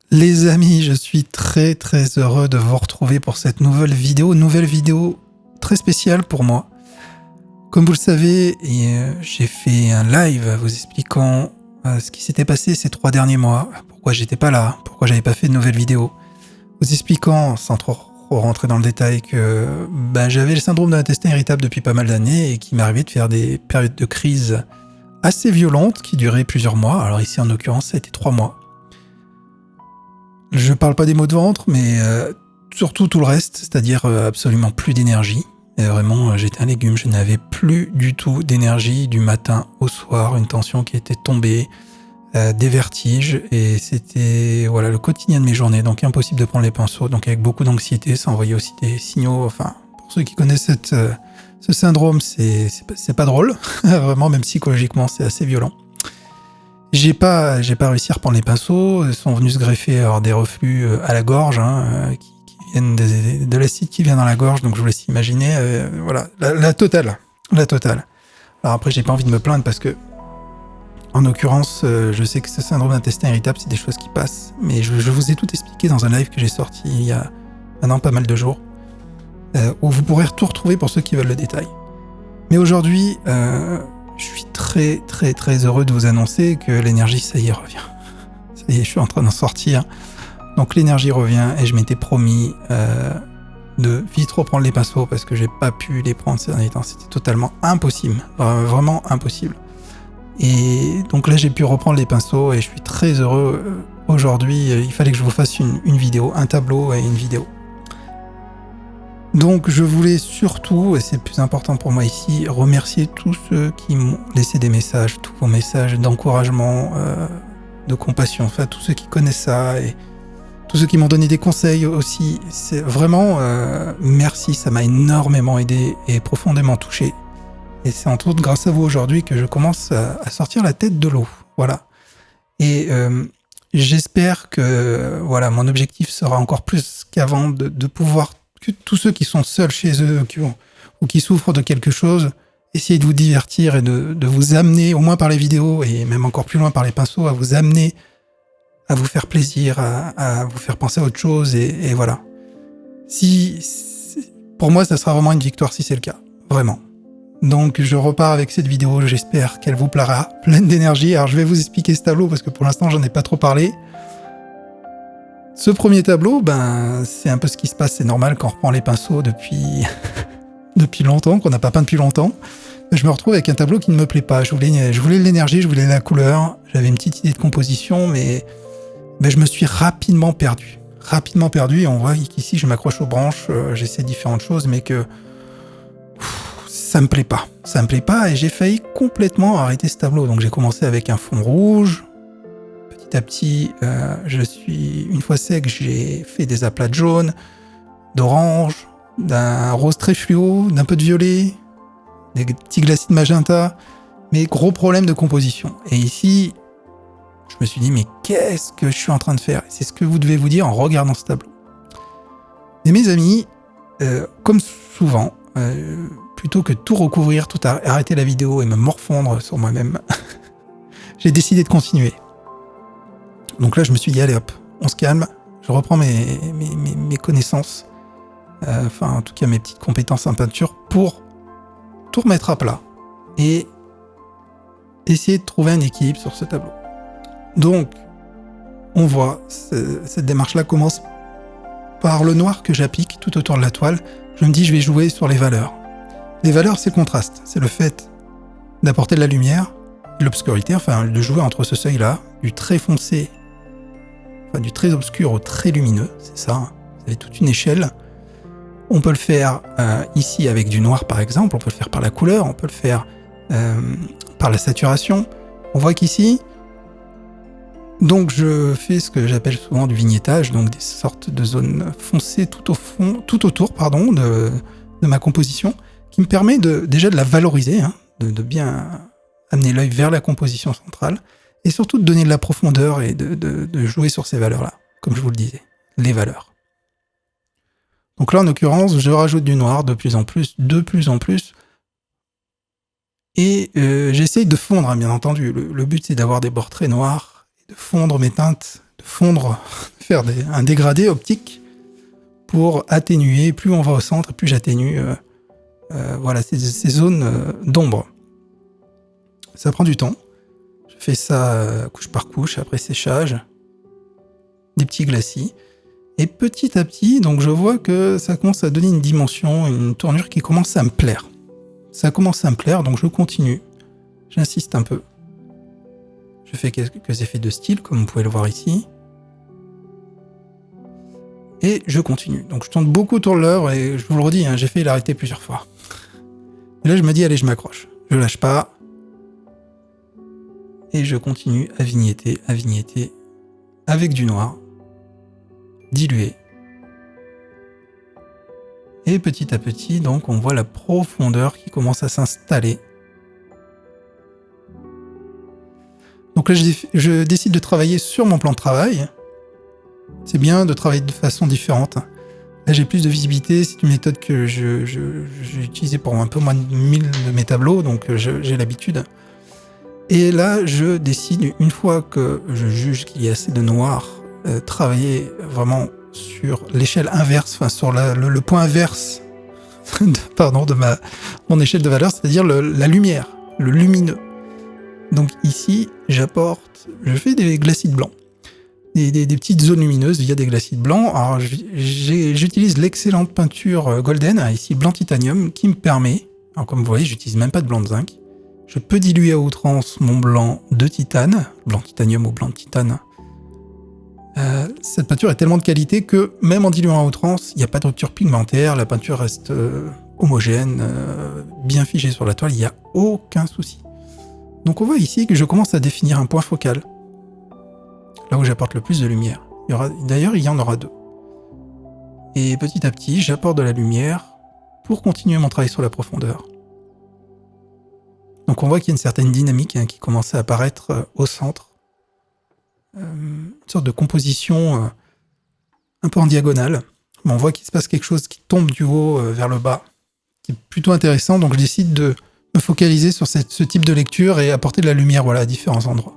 Les amis, je suis très très heureux de vous retrouver pour cette nouvelle vidéo très spéciale pour moi. Comme vous le savez, j'ai fait un live vous expliquant ce qui s'était passé ces 3 derniers mois, pourquoi j'étais pas là, pourquoi j'avais pas fait de nouvelles vidéos, vous expliquant, sans trop rentrer dans le détail, que j'avais le syndrome de l'intestin irritable depuis pas mal d'années et qu'il m'arrivait de faire des périodes de crise assez violentes qui duraient plusieurs mois. Alors ici en l'occurrence ça a été 3 mois. Je parle pas des maux de ventre, mais surtout tout le reste, c'est-à-dire absolument plus d'énergie. Et vraiment, j'étais un légume, je n'avais plus du tout d'énergie du matin au soir, une tension qui était tombée, des vertiges, et c'était le quotidien de mes journées, donc impossible de prendre les pinceaux, donc avec beaucoup d'anxiété, ça envoyait aussi des signaux, enfin, pour ceux qui connaissent ce syndrome, c'est pas drôle, vraiment, même psychologiquement, c'est assez violent. J'ai pas réussi à reprendre les pinceaux, ils sont venus se greffer des reflux à la gorge, qui viennent de l'acide qui vient dans la gorge, donc je vous laisse imaginer, la totale. Alors après, j'ai pas envie de me plaindre parce que, en l'occurrence, je sais que ce syndrome d'intestin irritable, c'est des choses qui passent, mais je vous ai tout expliqué dans un live que j'ai sorti il y a maintenant pas mal de jours, où vous pourrez tout retrouver pour ceux qui veulent le détail. Mais aujourd'hui, je suis très très très heureux de vous annoncer que l'énergie, ça y est, revient. Ça y est, je suis en train d'en sortir. Donc l'énergie revient et je m'étais promis de vite reprendre les pinceaux parce que j'ai pas pu les prendre ces derniers temps. C'était totalement impossible, vraiment impossible. Et donc là, j'ai pu reprendre les pinceaux et je suis très heureux. Aujourd'hui, il fallait que je vous fasse une vidéo, un tableau et une vidéo. Donc je voulais surtout, et c'est le plus important pour moi ici, remercier tous ceux qui m'ont laissé des messages, tous vos messages d'encouragement, de compassion, enfin tous ceux qui connaissent ça, et tous ceux qui m'ont donné des conseils aussi. C'est vraiment, merci, ça m'a énormément aidé et profondément touché. Et c'est entre autres grâce à vous aujourd'hui que je commence à sortir la tête de l'eau, voilà. Et j'espère que mon objectif sera encore plus qu'avant de pouvoir, que tous ceux qui sont seuls chez eux ou qui souffrent de quelque chose, essayer de vous divertir et de vous amener, au moins par les vidéos et même encore plus loin par les pinceaux, à vous amener à vous faire plaisir, à vous faire penser à autre chose et voilà. Pour moi, ça sera vraiment une victoire si c'est le cas, vraiment. Donc je repars avec cette vidéo, j'espère qu'elle vous plaira, pleine d'énergie. Alors je vais vous expliquer ce tableau parce que pour l'instant j'en ai pas trop parlé. Ce premier tableau, c'est un peu ce qui se passe, c'est normal quand on reprend les pinceaux depuis longtemps, qu'on n'a pas peint depuis longtemps. Je me retrouve avec un tableau qui ne me plaît pas. Je voulais l'énergie, je voulais la couleur, j'avais une petite idée de composition, mais je me suis rapidement perdu, et on voit qu'ici je m'accroche aux branches, j'essaie différentes choses, mais que ça me plaît pas, et j'ai failli complètement arrêter ce tableau. Donc j'ai commencé avec un fond rouge. Petit à petit, une fois sec, j'ai fait des aplats de jaune, d'orange, d'un rose très fluo, d'un peu de violet, des petits glacis de magenta, mais gros problème de composition. Et ici, je me suis dit, mais qu'est-ce que je suis en train de faire? C'est ce que vous devez vous dire en regardant ce tableau. Et mes amis, comme souvent, plutôt que tout recouvrir, tout arrêter la vidéo et me morfondre sur moi-même, j'ai décidé de continuer. Donc là, je me suis dit, allez hop, on se calme, je reprends mes connaissances, en tout cas mes petites compétences en peinture, pour tout remettre à plat et essayer de trouver un équilibre sur ce tableau. Donc, on voit, cette démarche-là commence par le noir que j'applique tout autour de la toile. Je me dis, je vais jouer sur les valeurs. Les valeurs, c'est le contraste, c'est le fait d'apporter de la lumière, de l'obscurité, de jouer entre ce seuil-là, du très foncé, du très obscur au très lumineux, c'est ça, vous avez toute une échelle. On peut le faire ici avec du noir par exemple, on peut le faire par la couleur, on peut le faire par la saturation. On voit qu'ici, donc je fais ce que j'appelle souvent du vignettage, donc des sortes de zones foncées tout autour de ma composition, qui me permet déjà de la valoriser, de bien amener l'œil vers la composition centrale, et surtout de donner de la profondeur et de jouer sur ces valeurs-là, comme je vous le disais, les valeurs. Donc là, en l'occurrence, je rajoute du noir de plus en plus, et j'essaye de fondre, bien entendu. Le but, c'est d'avoir des bords très noirs, de fondre mes teintes, de faire un dégradé optique pour atténuer. Plus on va au centre, plus j'atténue voilà, ces zones d'ombre. Ça prend du temps. Je fais ça couche par couche, après séchage, des petits glacis. Et petit à petit, donc je vois que ça commence à donner une dimension, une tournure qui commence à me plaire. Ça commence à me plaire, donc je continue. J'insiste un peu. Je fais quelques effets de style, comme vous pouvez le voir ici. Et je continue. Donc je tourne beaucoup autour de l'œuvre, et je vous le redis, hein, j'ai fait l'arrêter plusieurs fois. Et là je me dis, allez, je m'accroche. Je lâche pas. Et je continue à vignetter, avec du noir. Dilué. Et petit à petit, donc, on voit la profondeur qui commence à s'installer. Donc là, je décide de travailler sur mon plan de travail. C'est bien de travailler de façon différente. Là, j'ai plus de visibilité. C'est une méthode que j'ai utilisée pour un peu moins de 1000 de mes tableaux, donc j'ai l'habitude. Et là, je décide, une fois que je juge qu'il y a assez de noir, travailler vraiment sur l'échelle inverse, enfin sur le point inverse de mon échelle de valeur, c'est-à-dire la lumière, le lumineux. Donc ici, je fais des glacides blancs, des petites zones lumineuses via des glacides blancs. Alors j'utilise l'excellente peinture Golden, ici blanc titanium, qui me permet, alors comme vous voyez, j'utilise même pas de blanc de zinc. Je peux diluer à outrance mon blanc de titane, blanc titanium ou blanc de titane. Cette peinture est tellement de qualité que même en diluant à outrance, il n'y a pas de rupture pigmentaire, la peinture reste homogène, bien figée sur la toile, il n'y a aucun souci. Donc on voit ici que je commence à définir un point focal, là où j'apporte le plus de lumière. D'ailleurs, il y en aura deux. Et petit à petit, j'apporte de la lumière pour continuer mon travail sur la profondeur. Donc on voit qu'il y a une certaine dynamique qui commence à apparaître au centre. Une sorte de composition un peu en diagonale. Mais on voit qu'il se passe quelque chose qui tombe du haut vers le bas, qui est plutôt intéressant. Donc je décide de me focaliser sur ce type de lecture et apporter de la lumière voilà, à différents endroits.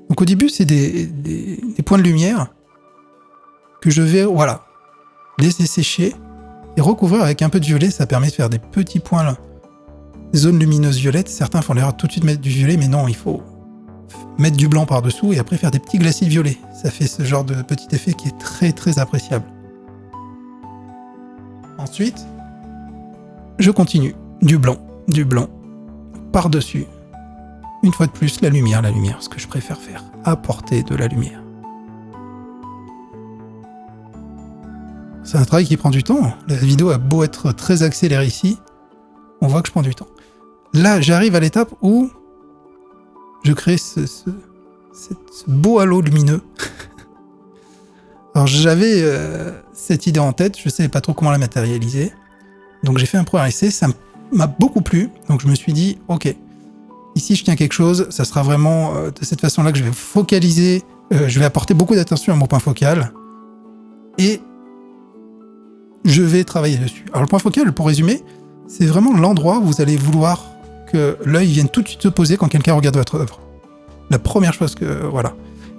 Donc au début, c'est des points de lumière que je vais laisser sécher et recouvrir avec un peu de violet. Ça permet de faire des petits points là. Des zones lumineuses violettes. Certains font l'erreur tout de suite de mettre du violet, mais non, il faut mettre du blanc par-dessous et après faire des petits glacis violets. Ça fait ce genre de petit effet qui est très très appréciable. Ensuite, je continue. Du blanc, par-dessus. Une fois de plus, la lumière, ce que je préfère faire. Apporter de la lumière. C'est un travail qui prend du temps. La vidéo a beau être très accélérée ici, on voit que je prends du temps. Là, j'arrive à l'étape où je crée ce beau halo lumineux. Alors j'avais cette idée en tête, je ne savais pas trop comment la matérialiser. Donc j'ai fait un premier essai, ça m'a beaucoup plu. Donc je me suis dit, ok, ici je tiens quelque chose, ça sera vraiment de cette façon-là que je vais focaliser, je vais apporter beaucoup d'attention à mon point focal. Et je vais travailler dessus. Alors le point focal, pour résumer, c'est vraiment l'endroit où vous allez vouloir que l'œil vienne tout de suite se poser quand quelqu'un regarde votre œuvre. La première chose que... Voilà.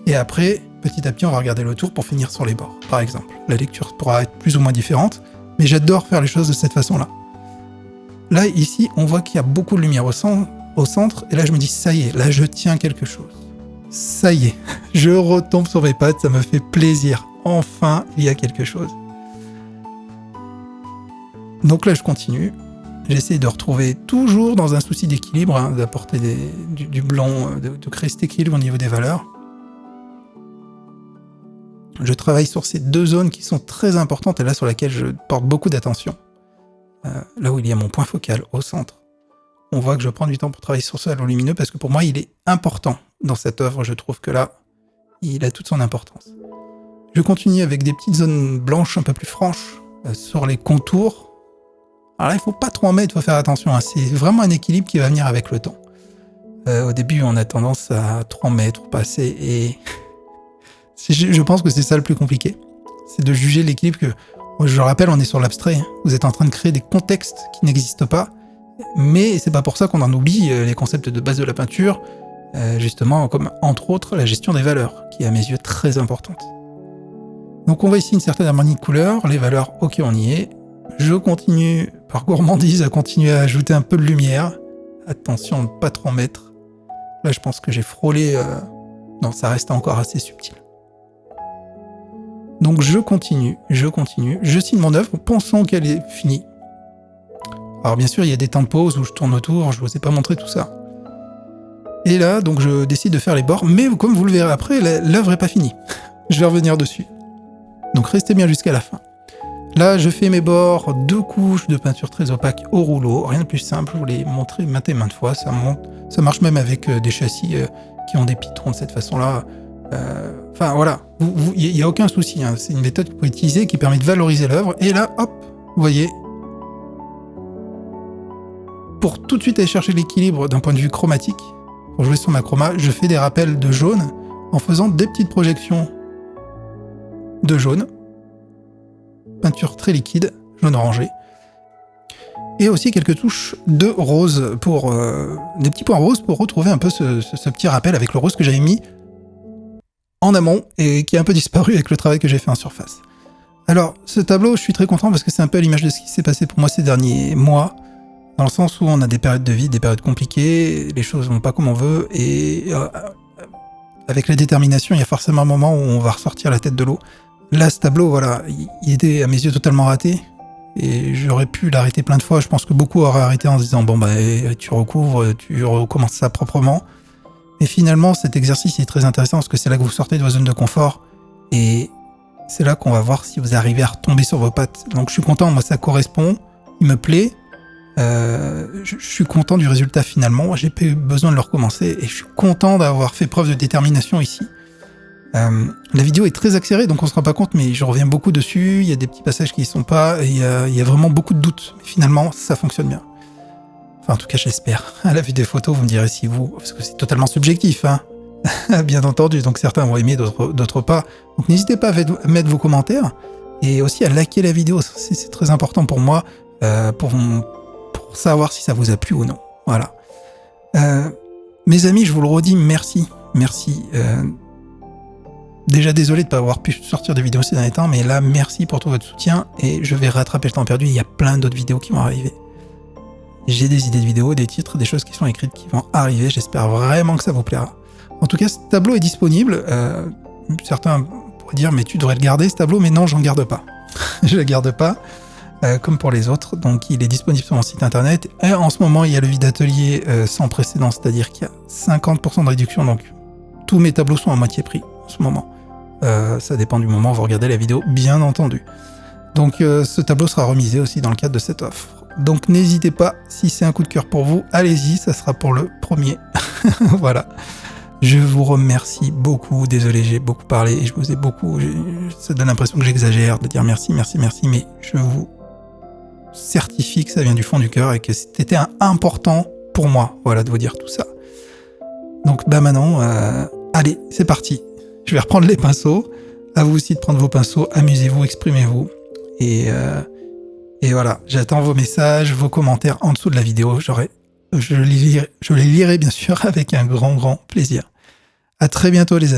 Et après, petit à petit, on va regarder le tour pour finir sur les bords, par exemple. La lecture pourra être plus ou moins différente, mais j'adore faire les choses de cette façon-là. Là, ici, on voit qu'il y a beaucoup de lumière au centre, et là, je me dis, ça y est, là, je tiens quelque chose. Ça y est, je retombe sur mes pattes, ça me fait plaisir. Enfin, il y a quelque chose. Donc là, je continue. J'essaie de retrouver toujours dans un souci d'équilibre, d'apporter du blanc, de créer cet équilibre au niveau des valeurs. Je travaille sur ces deux zones qui sont très importantes et là sur laquelle je porte beaucoup d'attention. Là où il y a mon point focal, au centre. On voit que je prends du temps pour travailler sur ce halo lumineux parce que pour moi, il est important dans cette œuvre. Je trouve que là, il a toute son importance. Je continue avec des petites zones blanches un peu plus franches sur les contours. Alors là, il ne faut pas trop en mettre, il faut faire attention. C'est vraiment un équilibre qui va venir avec le temps. Au début, on a tendance à trop en mettre ou pas assez. Et je pense que c'est ça le plus compliqué. C'est de juger l'équilibre que... Je rappelle, on est sur l'abstrait. Vous êtes en train de créer des contextes qui n'existent pas. Mais c'est pas pour ça qu'on en oublie les concepts de base de la peinture. Justement, comme entre autres la gestion des valeurs, qui est à mes yeux très importante. Donc on voit ici une certaine harmonie de couleurs, les valeurs, ok on y est. Je continue par gourmandise à continuer à ajouter un peu de lumière. Attention à ne pas trop en mettre. Là je pense que j'ai frôlé... Non, ça reste encore assez subtil. Donc je continue, je signe mon œuvre, pensant qu'elle est finie. Alors bien sûr, il y a des temps de pause où je tourne autour, je ne vous ai pas montré tout ça. Et là, donc je décide de faire les bords, mais comme vous le verrez après, l'œuvre n'est pas finie. Je vais revenir dessus. Donc restez bien jusqu'à la fin. Là, je fais mes bords, 2 couches de peinture très opaque au rouleau, rien de plus simple, je vous l'ai montré maintes et maintes fois, ça marche même avec des châssis qui ont des pitrons de cette façon-là. Enfin voilà, il n'y a aucun souci, hein. C'est une méthode que vous pouvez utiliser qui permet de valoriser l'œuvre. Et là, hop, vous voyez, pour tout de suite aller chercher l'équilibre d'un point de vue chromatique, pour jouer sur ma chroma, je fais des rappels de jaune en faisant des petites projections de jaune, peinture très liquide, jaune orangé, et aussi quelques touches de rose, pour des petits points roses pour retrouver un peu ce petit rappel avec le rose que j'avais mis en amont et qui a un peu disparu avec le travail que j'ai fait en surface. Alors, ce tableau, je suis très content parce que c'est un peu à l'image de ce qui s'est passé pour moi ces derniers mois, dans le sens où on a des périodes de vie, des périodes compliquées, les choses vont pas comme on veut, et avec la détermination, il y a forcément un moment où on va ressortir la tête de l'eau. Là, ce tableau, voilà, il était à mes yeux totalement raté, et j'aurais pu l'arrêter plein de fois. Je pense que beaucoup auraient arrêté en se disant, bon, bah, tu recouvres, tu recommences ça proprement. Mais finalement, cet exercice est très intéressant parce que c'est là que vous sortez de votre zone de confort, et c'est là qu'on va voir si vous arrivez à retomber sur vos pattes. Donc je suis content, moi ça correspond, il me plaît, je suis content du résultat finalement, j'ai pas eu besoin de le recommencer, et je suis content d'avoir fait preuve de détermination ici. La vidéo est très accélérée, donc on se rend pas compte, mais je reviens beaucoup dessus, il y a des petits passages qui y sont pas, et il y a vraiment beaucoup de doutes, mais finalement ça fonctionne bien. Enfin, en tout cas, j'espère. À la vue des photos, vous me direz si vous... Parce que c'est totalement subjectif, hein. Bien entendu. Donc certains vont aimer, d'autres pas. Donc n'hésitez pas à mettre vos commentaires. Et aussi à liker la vidéo. C'est très important pour moi, pour savoir si ça vous a plu ou non. Voilà. Mes amis, je vous le redis, merci. Merci. Déjà, désolé de ne pas avoir pu sortir de vidéos ces derniers temps, mais là, merci pour tout votre soutien. Et je vais rattraper le temps perdu. Il y a plein d'autres vidéos qui vont arriver. J'ai des idées de vidéos, des titres, des choses qui sont écrites qui vont arriver. J'espère vraiment que ça vous plaira. En tout cas, ce tableau est disponible. Certains pourraient dire, mais tu devrais le garder, ce tableau. Mais non, j'en garde pas. Je le garde pas, comme pour les autres. Donc, il est disponible sur mon site internet. Et en ce moment, il y a le vide atelier sans précédent. C'est-à-dire qu'il y a 50% de réduction. Donc, tous mes tableaux sont à moitié prix en ce moment. Ça dépend du moment où vous regardez la vidéo, bien entendu. Donc, ce tableau sera remisé aussi dans le cadre de cette offre. Donc n'hésitez pas, si c'est un coup de cœur pour vous, allez-y, ça sera pour le premier. Voilà. Je vous remercie beaucoup, désolé, j'ai beaucoup parlé et je vous ai beaucoup... Ça donne l'impression que j'exagère de dire merci, merci, merci, mais je vous certifie que ça vient du fond du cœur et que c'était important pour moi, voilà, de vous dire tout ça. Donc bah maintenant, allez, c'est parti. Je vais reprendre les pinceaux. À vous aussi de prendre vos pinceaux, amusez-vous, exprimez-vous. Et voilà, j'attends vos messages, vos commentaires en dessous de la vidéo. Je les lirai bien sûr avec un grand plaisir. À très bientôt les amis.